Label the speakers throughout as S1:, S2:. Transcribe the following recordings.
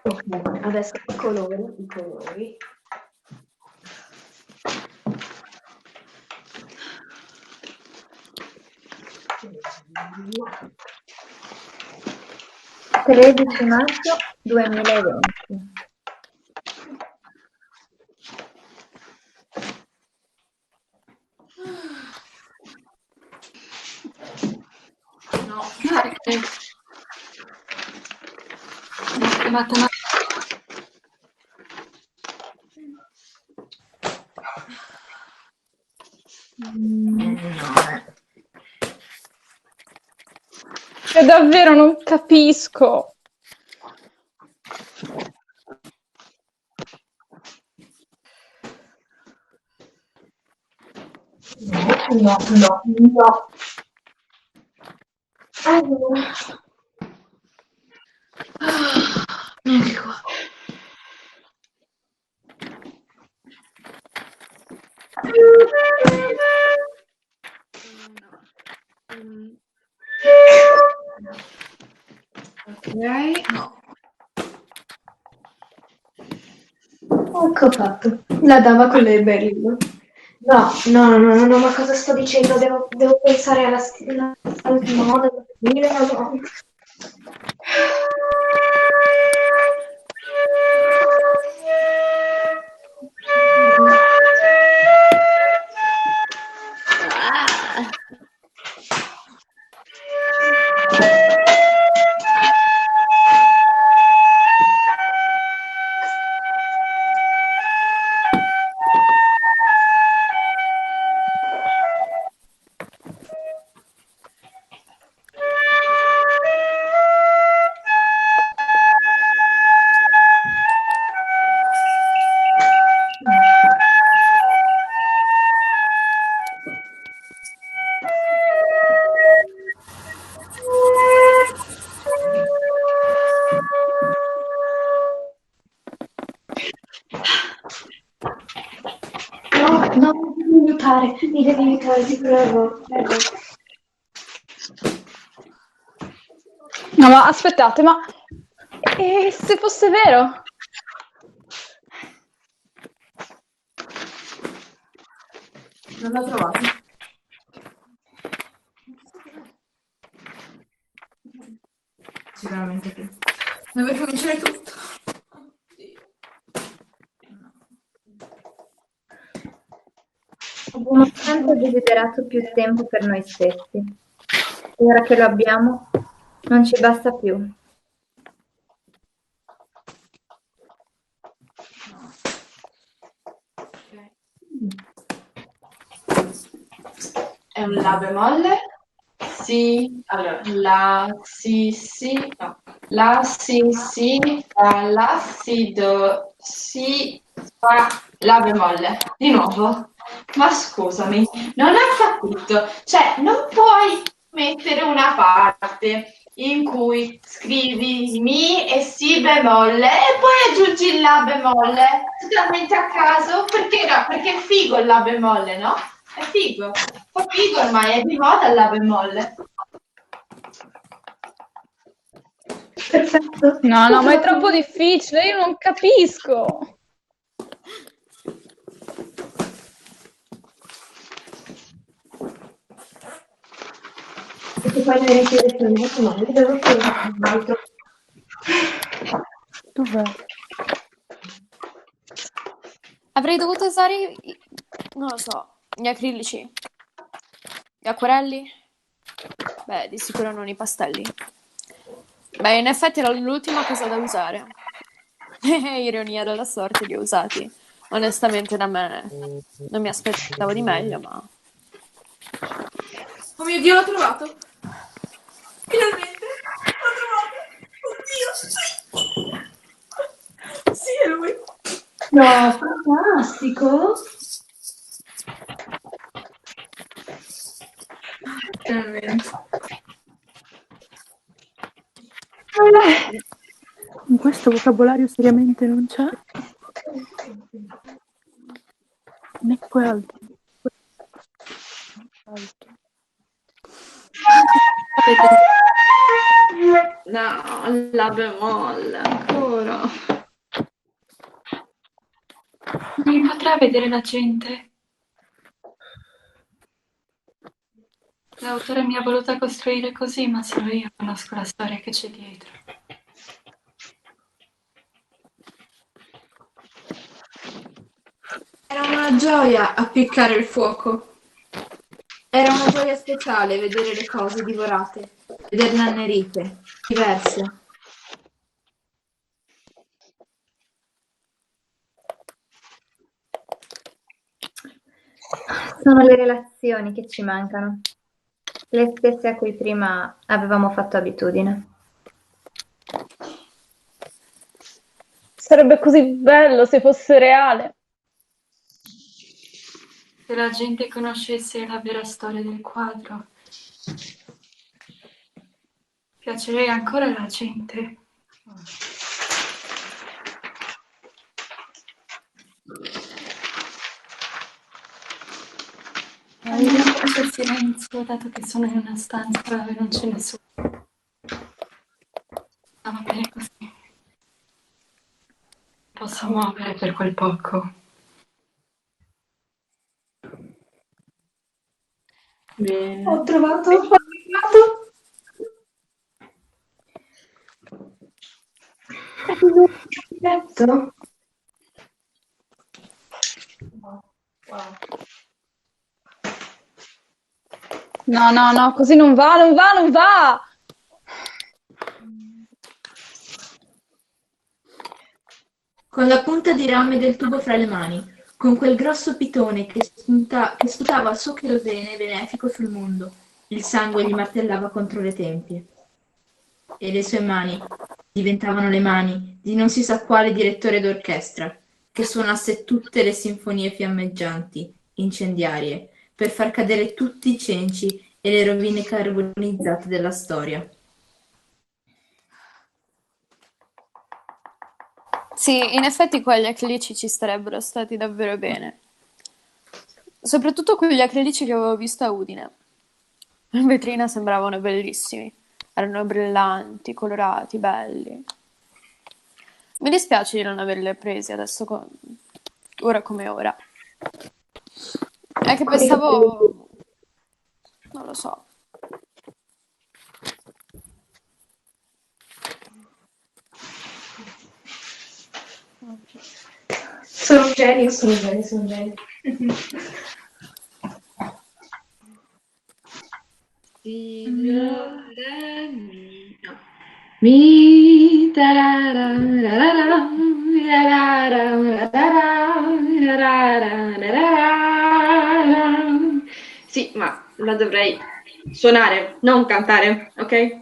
S1: Ok, adesso i colori.
S2: (13 maggio 2020).
S1: No, perché
S3: Io davvero non capisco.
S1: No. Allora. Neanche qua. Ok, no. Ecco fatto. La dama con le berline. No, ma cosa sto dicendo? Devo pensare al modo da finire. No. No, mi devi aiutare, ti prego.
S3: No, ma aspettate, ma e se fosse vero?
S1: Non l'ho trovato. Sicuramente qui. Dove cominciare tutto?
S2: Abbiamo sempre desiderato più tempo per noi stessi. Ora che lo abbiamo, non ci basta più.
S1: È un La bemolle. Si, allora, La, si, no. La, si, fa, la, si, do, si, fa, La bemolle. Di nuovo. Ma scusami, non ho capito. Cioè, non puoi mettere una parte in cui scrivi Mi e Si bemolle e poi aggiungi il La bemolle totalmente a caso. Perché no? Perché è figo il La bemolle, no? È figo. Fa figo ormai, è di moda il La bemolle.
S2: Perfetto.
S3: No, ma è troppo difficile, io non capisco.
S1: Perché poi le richiede molto male, devo fare un altro.
S3: Dov'è?
S4: Avrei dovuto usare, non lo so, gli acrilici, gli acquerelli. Beh, di sicuro non i pastelli. Beh, in effetti era l'ultima cosa da usare. Ironia della sorte, li ho usati. Onestamente da me non mi aspettavo di meglio, ma
S5: Oh mio Dio, l'ho trovato! Finalmente! L'ho trovato! Oddio, sì! Sì, è lui!
S1: No, fantastico!
S5: Finalmente.
S3: Con questo vocabolario seriamente non c'è né altro.
S1: No, la bemolle ancora.
S5: Non mi potrà vedere la gente. L'autore mi ha voluto costruire così, ma solo io conosco la storia che c'è dietro. Era una gioia appiccare il fuoco. Era una gioia speciale vedere le cose divorate, vederle annerite, diverse.
S2: Sono le relazioni che ci mancano, le stesse a cui prima avevamo fatto abitudine.
S3: Sarebbe così bello se fosse reale.
S5: Se la gente conoscesse la vera storia del quadro, piacerei ancora alla gente. C'è il silenzio, dato che sono in una stanza dove non c'è nessuno. Va bene così. Posso muovere per quel poco.
S1: Bene.
S5: Ho trovato.
S1: Letto?
S3: No, così non va!
S5: Con la punta di rame del tubo fra le mani, con quel grosso pitone che sputava il suo cherosene benefico sul mondo, il sangue gli martellava contro le tempie. E le sue mani diventavano le mani di non si sa quale direttore d'orchestra, che suonasse tutte le sinfonie fiammeggianti, incendiarie, per far cadere tutti i cenci e le rovine carbonizzate della storia.
S4: Sì, in effetti quegli acrilici ci starebbero stati davvero bene. Soprattutto quegli acrilici che avevo visto a Udine. In vetrina sembravano bellissimi. Erano brillanti, colorati, belli. Mi dispiace di non averli presi adesso, ora come ora. È che pensavo... non lo so.
S1: Sono geni. Signore mio. Mi Sì, ma la dovrei suonare, non cantare, ok?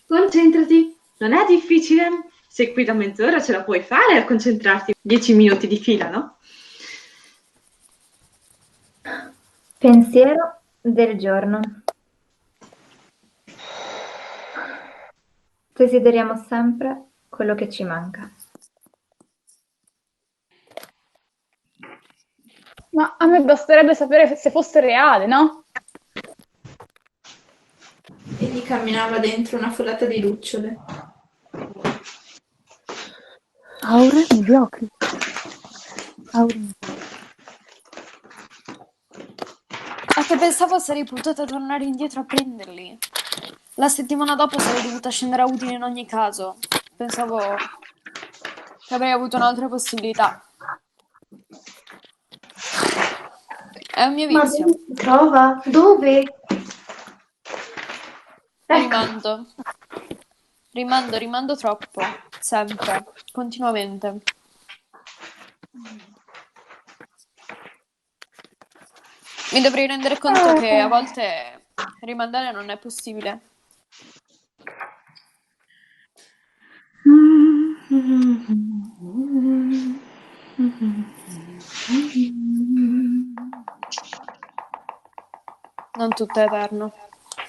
S1: Concentrati, non è difficile. Se qui da mezz'ora ce la puoi fare a concentrarti 10 minuti di fila, no?
S2: Pensiero del giorno. Desideriamo sempre quello che ci manca.
S3: Ma a me basterebbe sapere se fosse reale, no?
S5: Egli camminava dentro una folata di lucciole.
S3: Aure mediocri.
S4: È che pensavo sarei potuta tornare indietro a prenderli. La settimana dopo sarei dovuta scendere a Udine in ogni caso. Pensavo che avrei avuto un'altra possibilità. È un mio
S1: Ma
S4: vizio.
S1: dove si trova? Dove?
S4: Rimando troppo. Sempre. Continuamente. Mi dovrei rendere conto che a volte Rimandare non è possibile. Non tutto è eterno.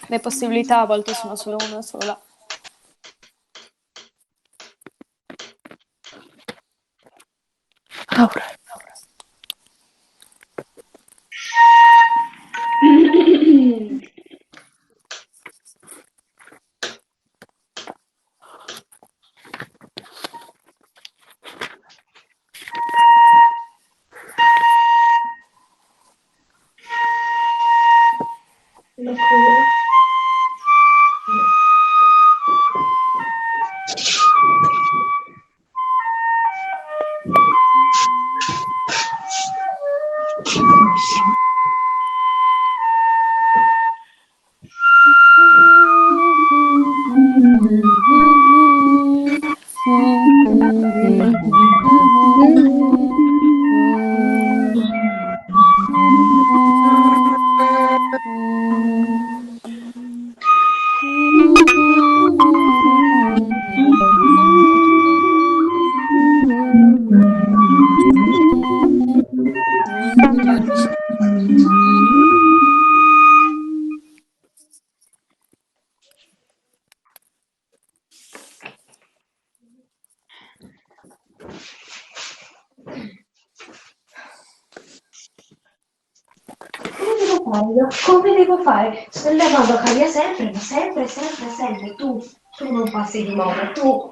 S4: Le possibilità a volte sono solo una sola.
S3: Aura.
S6: Come devo fare? Sto lavando a cambia sempre, ma sempre, sempre, sempre. Tu non passi di moda, tu.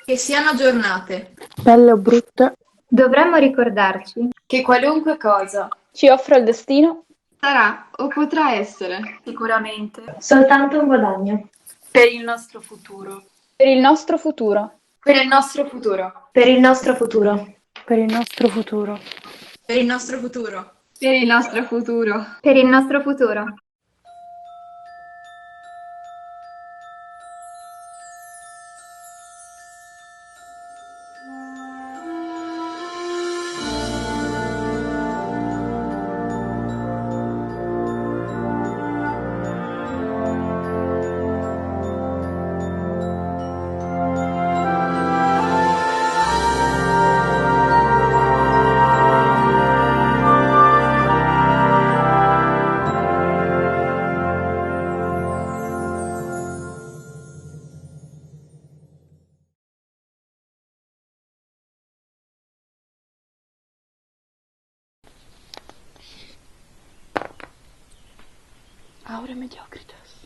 S5: Che siano aggiornate.
S3: Belle o brutte,
S2: Dovremmo ricordarci
S4: Che qualunque cosa.
S3: ci offre il destino
S1: Sarà o potrà essere.
S4: Sicuramente.
S6: Soltanto un guadagno.
S4: Per il nostro futuro.
S3: per il nostro futuro.
S4: Per il nostro futuro.
S6: Per il nostro futuro.
S3: Per il nostro futuro.
S5: Per il nostro futuro.
S1: Per il nostro futuro.
S2: per il nostro futuro.
S3: Aura mediocritas.